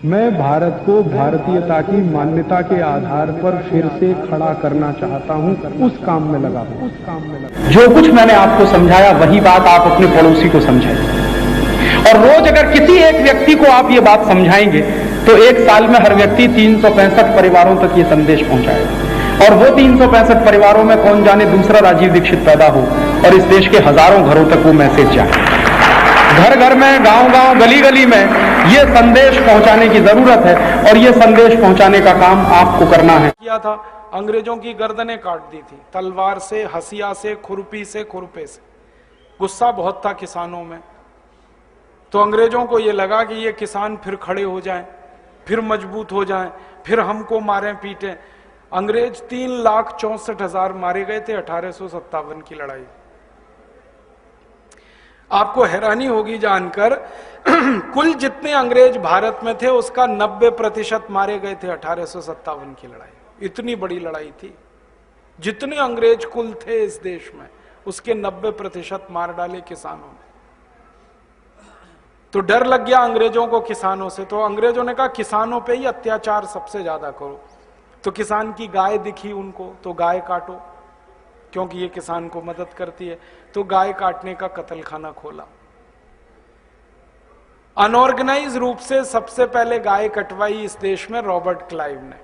मैं भारत को भारतीयता की मान्यता के आधार पर फिर से खड़ा करना चाहता हूं, उस काम में लगा हूं। जो कुछ मैंने आपको समझाया वही बात आप अपने पड़ोसी को समझाइए, और रोज अगर किसी एक व्यक्ति को आप ये बात समझाएंगे तो एक साल में हर व्यक्ति 365 परिवारों तक ये संदेश पहुंचाएगा, और वो 365 परिवारों में कौन जाने दूसरा राजीव दीक्षित पैदा हो और इस देश के हजारों घरों तक वो मैसेज जाए। घर घर में, गांव गांव, गली गली में ये संदेश पहुंचाने की जरूरत है, और ये संदेश पहुंचाने का काम आपको करना है। किया था, अंग्रेजों की गर्दनें काट दी थी, तलवार से, हसिया से, खुरपी से, खुरपे से। गुस्सा बहुत था किसानों में, तो अंग्रेजों को ये लगा कि ये किसान फिर खड़े हो जाएं, फिर मजबूत हो जाएं, फिर हमको मारें पीटें। अंग्रेज 3,64,000 मारे गए थे 1857 की लड़ाई। आपको हैरानी होगी जानकर कुल जितने अंग्रेज भारत में थे उसका 90% मारे गए थे 1857 की लड़ाई। इतनी बड़ी लड़ाई थी। जितने अंग्रेज कुल थे इस देश में उसके 90% मार डाले किसानों ने। तो डर लग गया अंग्रेजों को किसानों से, तो अंग्रेजों ने कहा किसानों पे ही अत्याचार सबसे ज्यादा करो। तो किसान की गाय दिखी उनको, तो गाय काटो, क्योंकि ये किसान को मदद करती है। तो गाय काटने का कत्लखाना खोला। अनऑर्गेनाइज रूप से सबसे पहले गाय कटवाई इस देश में रॉबर्ट क्लाइव ने,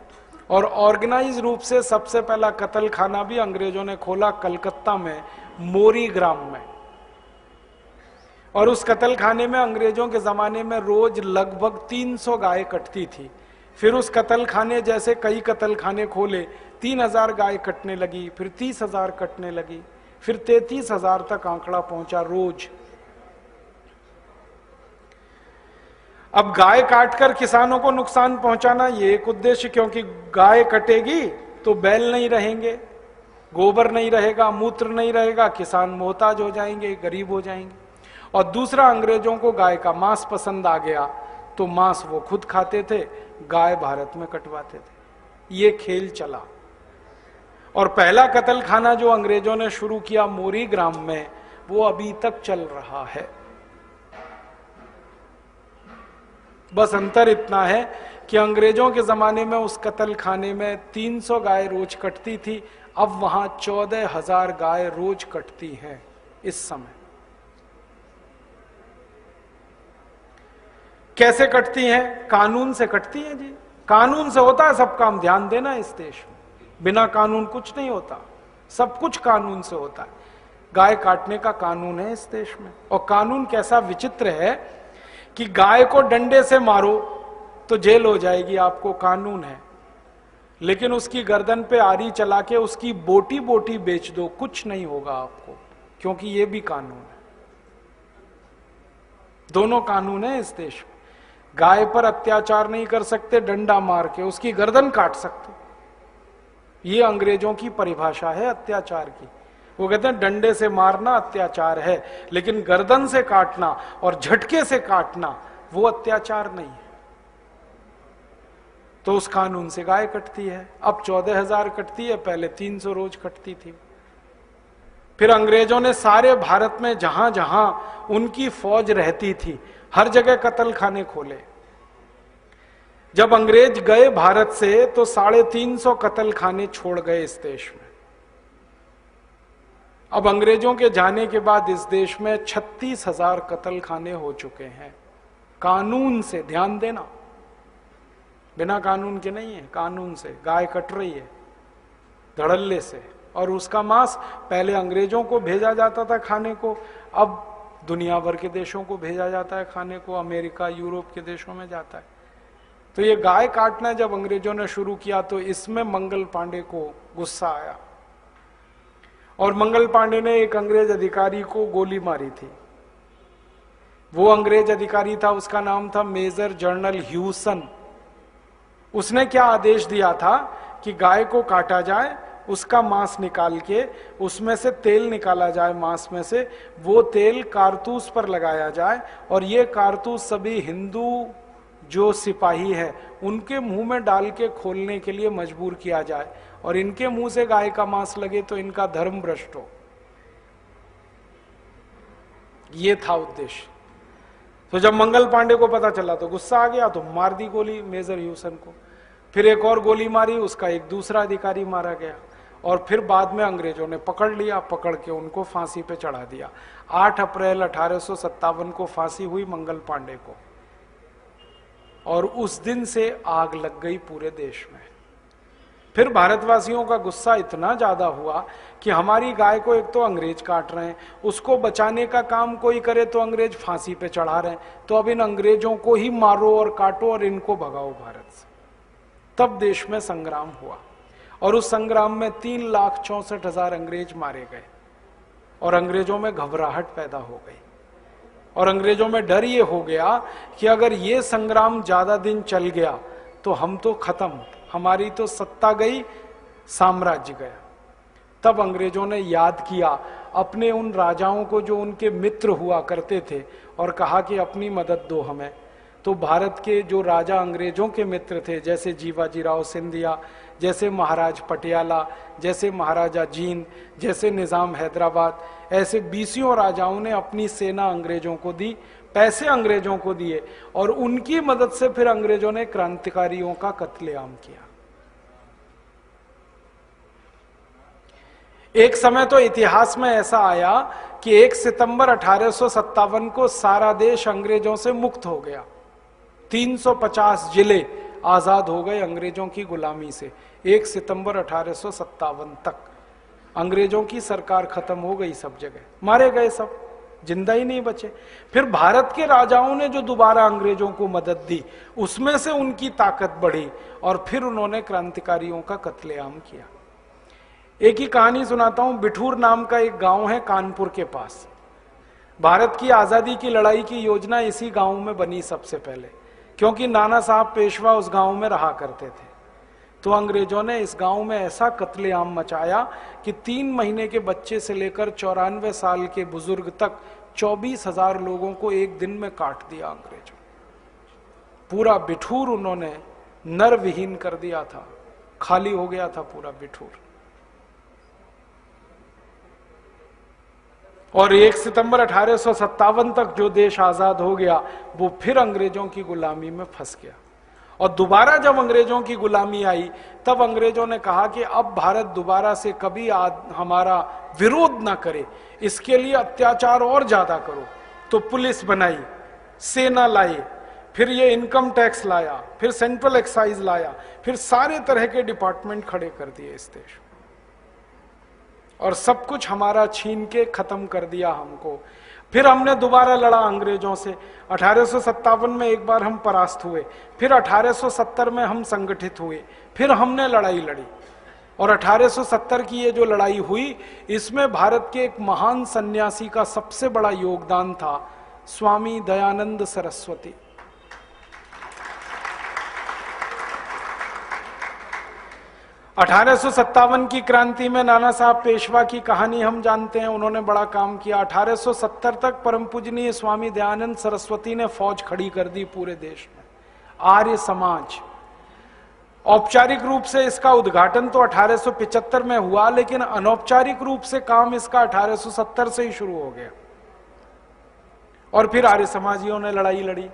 और ऑर्गेनाइज रूप से सबसे पहला कत्लखाना भी अंग्रेजों ने खोला कलकत्ता में, मोरी ग्राम में। और उस कत्लखाने में अंग्रेजों के जमाने में रोज लगभग 300 गाय कटती थी। फिर उस कत्लखाने जैसे कई कत्लखाने खोले, 3,000 गाय कटने लगी, फिर 30,000 कटने लगी, फिर 33,000 तक आंकड़ा पहुंचा रोज। अब गाय काटकर किसानों को नुकसान पहुंचाना ये एक उद्देश्य, क्योंकि गाय कटेगी तो बैल नहीं रहेंगे, गोबर नहीं रहेगा, मूत्र नहीं रहेगा, किसान मोहताज हो जाएंगे, गरीब हो जाएंगे। और दूसरा, अंग्रेजों को गाय का मांस पसंद आ गया तो मांस वो खुद खाते थे, गाय भारत में कटवाते थे। ये खेल चला। और पहला कत्लखाना जो अंग्रेजों ने शुरू किया मोरी ग्राम में, वो अभी तक चल रहा है। बस अंतर इतना है कि अंग्रेजों के जमाने में उस कत्लखाने में 300 गाय रोज कटती थी, अब वहां 14,000 गाय रोज कटती हैं इस समय। कैसे कटती हैं? कानून से कटती हैं जी। कानून से होता है सब काम, ध्यान देना। इस देश में बिना कानून कुछ नहीं होता, सब कुछ कानून से होता है। गाय काटने का कानून है इस देश में। और कानून कैसा विचित्र है कि गाय को डंडे से मारो तो जेल हो जाएगी, आपको कानून है। लेकिन उसकी गर्दन पे आरी चला के उसकी बोटी बोटी बेच दो, कुछ नहीं होगा आपको, क्योंकि ये भी कानून है। दोनों कानून है इस देश में। गाय पर अत्याचार नहीं कर सकते डंडा मार के, उसकी गर्दन काट सकते। ये अंग्रेजों की परिभाषा है अत्याचार की। वो कहते हैं डंडे से मारना अत्याचार है, लेकिन गर्दन से काटना और झटके से काटना वो अत्याचार नहीं है। तो उस कानून से गाय कटती है। अब 14,000 कटती है, पहले 300 रोज कटती थी। फिर अंग्रेजों ने सारे भारत में जहां जहां उनकी फौज रहती थी हर जगह कत्लखाने खोले। जब अंग्रेज गए भारत से तो 350 कत्लखाने छोड़ गए इस देश में। अब अंग्रेजों के जाने के बाद इस देश में 36,000 कत्लखाने हो चुके हैं कानून से। ध्यान देना, बिना कानून के नहीं है, कानून से। गाय कट रही है धड़ल्ले से, और उसका मांस पहले अंग्रेजों को भेजा जाता था खाने को, अब दुनिया भर के देशों को भेजा जाता है खाने को। अमेरिका, यूरोप के देशों में जाता है। तो ये गाय काटना जब अंग्रेजों ने शुरू किया तो इसमें मंगल पांडे को गुस्सा आया, और मंगल पांडे ने एक अंग्रेज अधिकारी को गोली मारी थी। वो अंग्रेज अधिकारी था, उसका नाम था मेजर जनरल ह्यूसन। उसने क्या आदेश दिया था कि गाय को काटा जाए, उसका मांस निकाल के उसमें से तेल निकाला जाए, मांस में से वो तेल कारतूस पर लगाया जाए, और ये कारतूस सभी हिंदू जो सिपाही है उनके मुंह में डाल के खोलने के लिए मजबूर किया जाए, और इनके मुंह से गाय का मांस लगे तो इनका धर्म भ्रष्ट हो। ये था उद्देश्य। तो जब मंगल पांडे को पता चला तो गुस्सा आ गया, तो मार दी गोली मेजर ह्यूसन को। फिर एक और गोली मारी, उसका एक दूसरा अधिकारी मारा गया। और फिर बाद में अंग्रेजों ने पकड़ लिया, पकड़ के उनको फांसी पे चढ़ा दिया। 8 अप्रैल 1857 को फांसी हुई मंगल पांडे को, और उस दिन से आग लग गई पूरे देश में। फिर भारतवासियों का गुस्सा इतना ज्यादा हुआ कि हमारी गाय को एक तो अंग्रेज काट रहे हैं, उसको बचाने का काम कोई करे तो अंग्रेज फांसी पे चढ़ा रहे हैं, तो अब इन अंग्रेजों को ही मारो और काटो और इनको भगाओ भारत से। तब देश में संग्राम हुआ, और उस संग्राम में 3,64,000 अंग्रेज मारे गए, और अंग्रेजों में घबराहट पैदा हो गई, और अंग्रेजों में डर ये हो गया कि अगर ये संग्राम ज्यादा दिन चल गया तो हम तो खत्म, हमारी तो सत्ता गई, साम्राज्य गया। तब अंग्रेजों ने याद किया अपने उन राजाओं को जो उनके मित्र हुआ करते थे, और कहा कि अपनी मदद दो हमें। तो भारत के जो राजा अंग्रेजों के मित्र थे, जैसे जीवाजीराव सिंधिया, जैसे महाराज पटियाला, जैसे महाराजा जींद, जैसे निजाम हैदराबाद, ऐसे 20 राजाओं ने अपनी सेना अंग्रेजों को दी, पैसे अंग्रेजों को दिए, और उनकी मदद से फिर अंग्रेजों ने क्रांतिकारियों का कत्लेआम किया। एक समय तो इतिहास में ऐसा आया कि 1 सितंबर 1857 को सारा देश अंग्रेजों से मुक्त हो गया। 350 जिले आजाद हो गए अंग्रेजों की गुलामी से। 1 सितंबर 1857 तक अंग्रेजों की सरकार खत्म हो गई, सब जगह मारे गए, सब जिंदा ही नहीं बचे। फिर भारत के राजाओं ने जो दोबारा अंग्रेजों को मदद दी, उसमें से उनकी ताकत बढ़ी, और फिर उन्होंने क्रांतिकारियों का कत्लेआम किया। एक ही कहानी सुनाता हूं। बिठूर नाम का एक गांव है कानपुर के पास। भारत की आजादी की लड़ाई की योजना इसी गांव में बनी सबसे पहले, क्योंकि नाना साहब पेशवा उस गांव में रहा करते थे। तो अंग्रेजों ने इस गांव में ऐसा कत्लेआम मचाया कि 3 महीने के बच्चे से लेकर 94 साल के बुजुर्ग तक 24,000 लोगों को एक दिन में काट दिया अंग्रेजों। पूरा बिठूर उन्होंने नर विहीन कर दिया था, खाली हो गया था पूरा बिठूर। और 1 सितंबर 1857 तक जो देश आजाद हो गया, वो फिर अंग्रेजों की गुलामी में फंस गया। और दोबारा जब अंग्रेजों की गुलामी आई, तब अंग्रेजों ने कहा कि अब भारत दोबारा से कभी हमारा विरोध ना करे, इसके लिए अत्याचार और ज्यादा करो। तो पुलिस बनाई, सेना लाई, फिर ये इनकम टैक्स लाया, फिर सेंट्रल एक्साइज लाया, फिर सारे तरह के डिपार्टमेंट खड़े कर दिए इस देश, और सब कुछ हमारा छीन के खत्म कर दिया हमको। फिर हमने दोबारा लड़ा अंग्रेजों से। 1857 में एक बार हम परास्त हुए, फिर 1870 में हम संगठित हुए, फिर हमने लड़ाई लड़ी। और 1870 की ये जो लड़ाई हुई, इसमें भारत के एक महान सन्यासी का सबसे बड़ा योगदान था, स्वामी दयानंद सरस्वती। 1857 की क्रांति में नाना साहब पेशवा की कहानी हम जानते हैं, उन्होंने बड़ा काम किया। 1870 तक परम पूजनीय स्वामी दयानंद सरस्वती ने फौज खड़ी कर दी पूरे देश में। आर्य समाज, औपचारिक रूप से इसका उद्घाटन तो 1875 में हुआ, लेकिन अनौपचारिक रूप से काम इसका 1870 से ही शुरू हो गया। और फिर आर्य समाजियों ने लड़ाई लड़ी,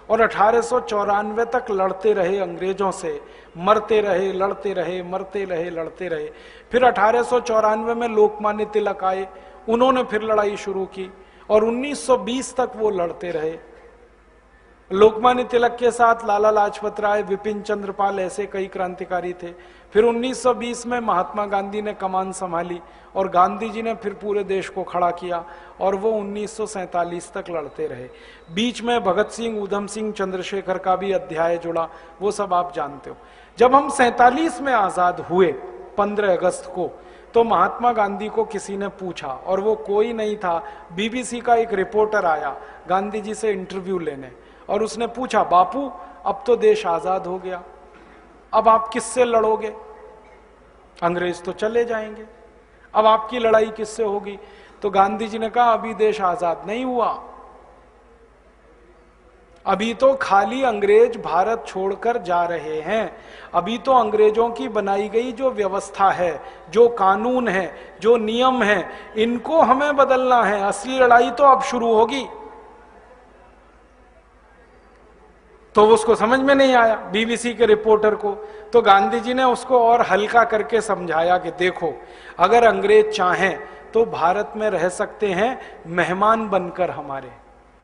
और 1894 तक लड़ते रहे अंग्रेजों से, मरते रहे, लड़ते रहे, मरते रहे, लड़ते रहे। फिर 1894 में लोकमान्य तिलक आए, उन्होंने फिर लड़ाई शुरू की, और 1920 तक वो लड़ते रहे। लोकमान्य तिलक के साथ लाला लाजपत राय, विपिन चंद्र पाल, ऐसे कई क्रांतिकारी थे। फिर 1920 में महात्मा गांधी ने कमान संभाली, और गांधी जी ने फिर पूरे देश को खड़ा किया, और वो 1947 तक लड़ते रहे। बीच में भगत सिंह, ऊधम सिंह, चंद्रशेखर का भी अध्याय जुड़ा, वो सब आप जानते हो। जब हम 47 में आजाद हुए 15 अगस्त को, तो महात्मा गांधी को किसी ने पूछा, और वो कोई नहीं था, बीबीसी का एक रिपोर्टर आया गांधी जी से इंटरव्यू लेने, और उसने पूछा, बापू अब तो देश आजाद हो गया, अब आप किससे लड़ोगे? अंग्रेज तो चले जाएंगे, अब आपकी लड़ाई किससे होगी? तो गांधी जी ने कहा, अभी देश आजाद नहीं हुआ, अभी तो खाली अंग्रेज भारत छोड़कर जा रहे हैं। अभी तो अंग्रेजों की बनाई गई जो व्यवस्था है, जो कानून है, जो नियम है, इनको हमें बदलना है। असली लड़ाई तो अब शुरू होगी। तो उसको समझ में नहीं आया बीबीसी के रिपोर्टर को। तो गांधी जी ने उसको और हल्का करके समझाया कि देखो, अगर अंग्रेज चाहें तो भारत में रह सकते हैं मेहमान बनकर हमारे,